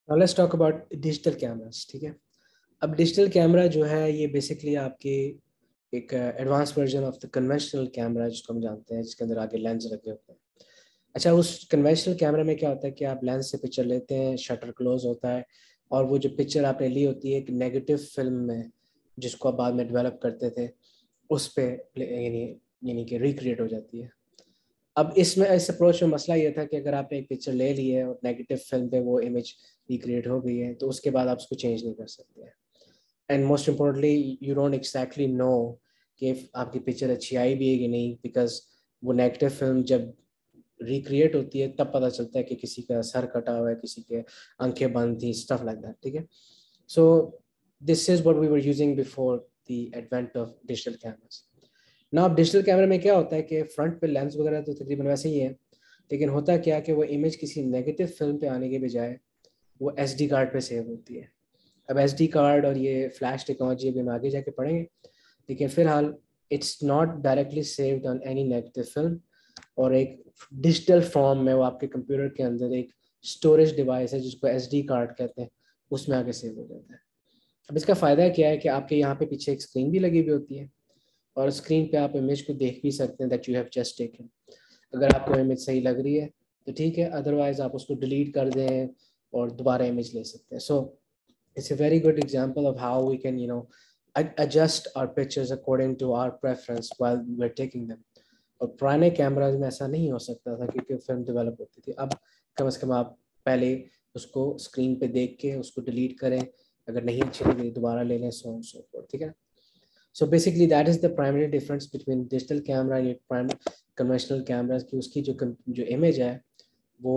Now let's talk about digital cameras. ठीक है, अब डिजिटल कैमरा जो है ये बेसिकली आपके एक advance version of the conventional camera जिसको हम जानते हैं, जिसके अंदर आगे लेंस रखे होते हैं। अच्छा, उस कन्वेंशनल कैमरा में क्या होता है कि आप लेंस से पिक्चर लेते हैं, शटर क्लोज होता है और वो जो पिक्चर आपने ली होती है एक नेगेटिव फिल्म में, जिसको आप बाद में डेवलप करते थे, उस पे यानी यानी कि रिक्रिएट हो जाती है। अब इसमें इस अप्रोच में मसला ये था कि अगर आपने एक पिक्चर ले ली है और नेगेटिव फिल्म पे वो इमेज रिक्रिएट हो गई है तो उसके बाद आप उसको चेंज नहीं कर सकते हैं। And most importantly you don't exactly know कि आपकी पिक्चर अच्छी आई भी है कि नहीं, बिकॉज वो नेगेटिव फिल्म जब रिक्रिएट होती है तब पता चलता है कि किसी का सर कटा हुआ है, किसी के आंखें बंद थी, स्टफ लाइक दैट। ठीक है, so this is what we were using before the advent of digital cameras. ना अब डिजिटल कैमरा में क्या होता है कि फ्रंट पे लेंस वगैरह तो तकरीबन वैसे ही है, लेकिन होता क्या कि वो इमेज किसी नेगेटिव फिल्म पे आने के बजाय वो एसडी कार्ड पे सेव होती है। अब एसडी कार्ड और ये फ्लैश टेक्नोलॉजी अभी हम आगे जाके पढ़ेंगे, लेकिन फिलहाल it's not directly saved on any negative film, और एक डिजिटल फॉर्म में वो आपके कंप्यूटर के अंदर एक स्टोरेज डिवाइस है जिसको एसडी कार्ड कहते हैं, उसमें आके सेव हो जाता है। अब इसका फ़ायदा क्या है कि आपके यहाँ पे पीछे एक स्क्रीन भी लगी हुई होती है और स्क्रीन पे आप इमेज को देख भी सकते हैं that you have just taken. अगर आपको इमेज सही लग रही है तो ठीक है, अदरवाइज आप उसको डिलीट कर दें और दोबारा इमेज ले सकते हैं। So it's a very good example of how we can adjust our pictures according to our preference while we're taking them। और पुराने कैमराज में ऐसा नहीं हो सकता था क्योंकि फिल्म डेवलप होती थी। अब कम से कम आप पहले उसको स्क्रीन पे देख के उसको डिलीट करें, अगर नहीं अच्छी लगी दोबारा ले लें, सो सो फॉर। ठीक है, so basically that is the primary difference between digital camera and prime conventional cameras की उसकी जो इमेज है वो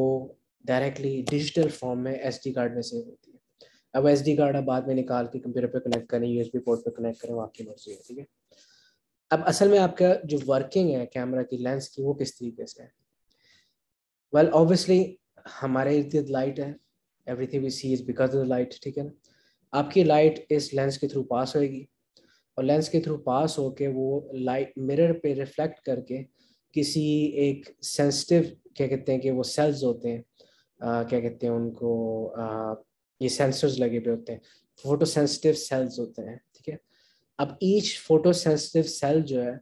डायरेक्टली डिजिटल फॉर्म में एसडी कार्ड में सेव होती है। अब एसडी कार्ड आप बाद में निकाल के कंप्यूटर पे कनेक्ट करें, यूएसबी पोर्ट पे कनेक्ट करें, वो आपकी मर्जी है। ठीक है, अब असल में आपका जो वर्किंग है कैमरा की लेंस की वो किस तरीके से है? वेल ऑब्वियसली हमारे इर्द गिर्द लाइट है, everything we see is because of the light. ठीक है ना, आपकी लाइट इस लेंस के थ्रू पास होएगी और लेंस के थ्रू पास होके वो लाइट मिरर पे रिफ्लेक्ट करके किसी एक सेंसिटिव, क्या कहते हैं कि वो सेल्स होते हैं, क्या कहते हैं उनको, ये सेंसर्स लगे हुए होते हैं, फोटो सेंसिटिव सेल्स होते हैं। ठीक है, अब ईच फोटो सेंसिटिव सेल जो है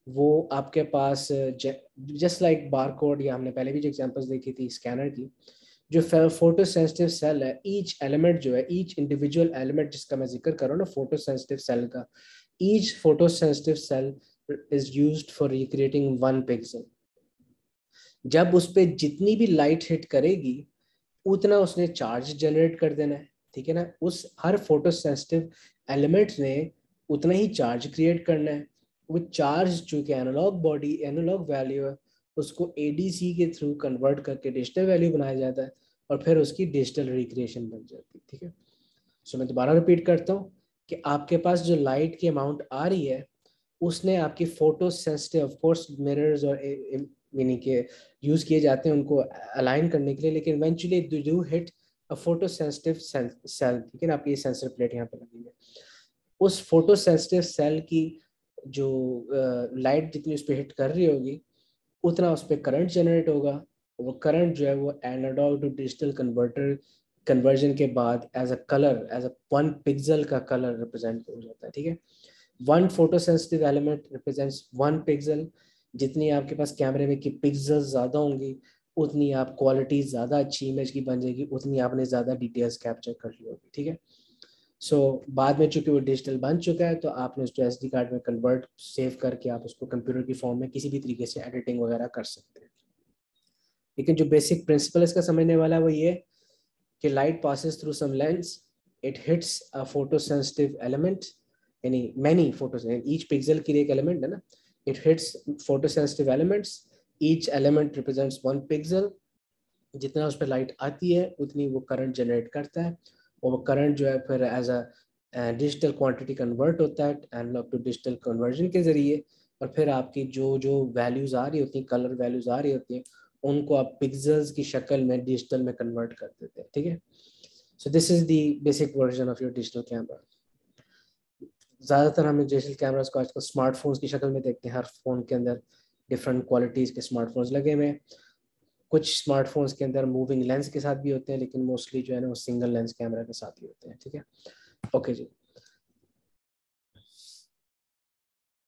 वो आपके पास जस्ट लाइक बारकोड, या हमने पहले भी जो एग्जांपल्स देखी थी स्कैनर की, जो फोटो सेंसिटिव सेल है, ईच एलिमेंट जो है, ईच इंडिविजुअल एलिमेंट जिसका मैं जिक्र कर रहा हूँ ना फोटो सेंसिटिव सेल का, each photo sensitive cell is used for recreating one pixel. जब उस पर जितनी भी लाइट हिट करेगी उतना उसने चार्ज जनरेट कर देना है। ठीक है ना, उस हर फोटो सेंसिटिव एलिमेंट ने उतना ही चार्ज क्रिएट करना है। वो चार्ज चूंकि एनालॉग बॉडी एनालॉग वैल्यू है, उसको एडीसी के थ्रू कन्वर्ट करके डिजिटल वैल्यू बनाया जाता है और फिर उसकी डिजिटल रिक्रिएशन बन जाती है। ठीक है, सो मैं दोबारा रिपीट करता हूँ कि आपके पास जो लाइट की अमाउंट आ रही है उसने आपकी photo sensitive, of course mirrors और यानी कि यूज किए जाते हैं उनको अलाइन करने के लिए, लेकिन eventually do hit a photo sensitive cell. ठीक है ना, आपकी सेंसर प्लेट यहाँ पे लगी है, उस फोटो सेंसिटिव सेल की जो लाइट जितनी उस पर हिट कर रही होगी उतना उस पर करंट जनरेट होगा। वो करंट जो है वो analogue to digital converter conversion के बाद as a colour, as a one pixel का कलर रिप्रेजेंट हो जाता है। ठीक है, one photo sensitive element represents one pixel. जितनी आपके पास कैमरे में की पिक्सल्स ज़्यादा होंगी उतनी आप क्वालिटी ज़्यादा अच्छी इमेज की बन जाएगी, उतनी आपने ज़्यादा डिटेल्स कैप्चर कर ली होगी। ठीक है, सो बाद में चूंकि वो डिजिटल बन चुका है तो आपने उसको एस डी कार्ड में कन्वर्ट सेव करके आप उसको कंप्यूटर की फॉर्म में किसी भी तरीके से एडिटिंग वगैरह कर सकते हैं। लेकिन जो बेसिक प्रिंसिपल इसका समझने वाला है वो ये कि light passes through some lens, it hits a photo sensitive element, यानी मैनी फोटोज, ईच पिक्सल की एक एलिमेंट है ना, it hits photo sensitive elements, each element represents one pixel. जितना उस पर लाइट आती है उतनी वो करंट जनरेट करता है और वो करंट जो है फिर as a digital quantity convert होता है एनालॉग टू डिजिटल कन्वर्जन के ज़रिए, और फिर आपकी जो जो वैल्यूज़ आ रही होती हैं, कलर वैल्यूज़ आ रही होती हैं, उनको आप पिक्सल्स की शक्ल में डिजिटल में कन्वर्ट कर देते हैं। ठीक है, so this is the basic version of your digital camera. ज़्यादातर हम डिजिटल कैमरास को आजकल स्मार्टफोन्स की शक्ल में देखते हैं, हर फ़ोन के अंदर डिफरेंट क्वालिटीज़ के स्मार्टफोन्स लगे हुए हैं। कुछ स्मार्टफोन्स के अंदर मूविंग लेंस के साथ भी होते हैं, लेकिन मोस्टली जो है ना वो सिंगल लेंस कैमरा के साथ ही होते हैं। ठीक है, ओके जी।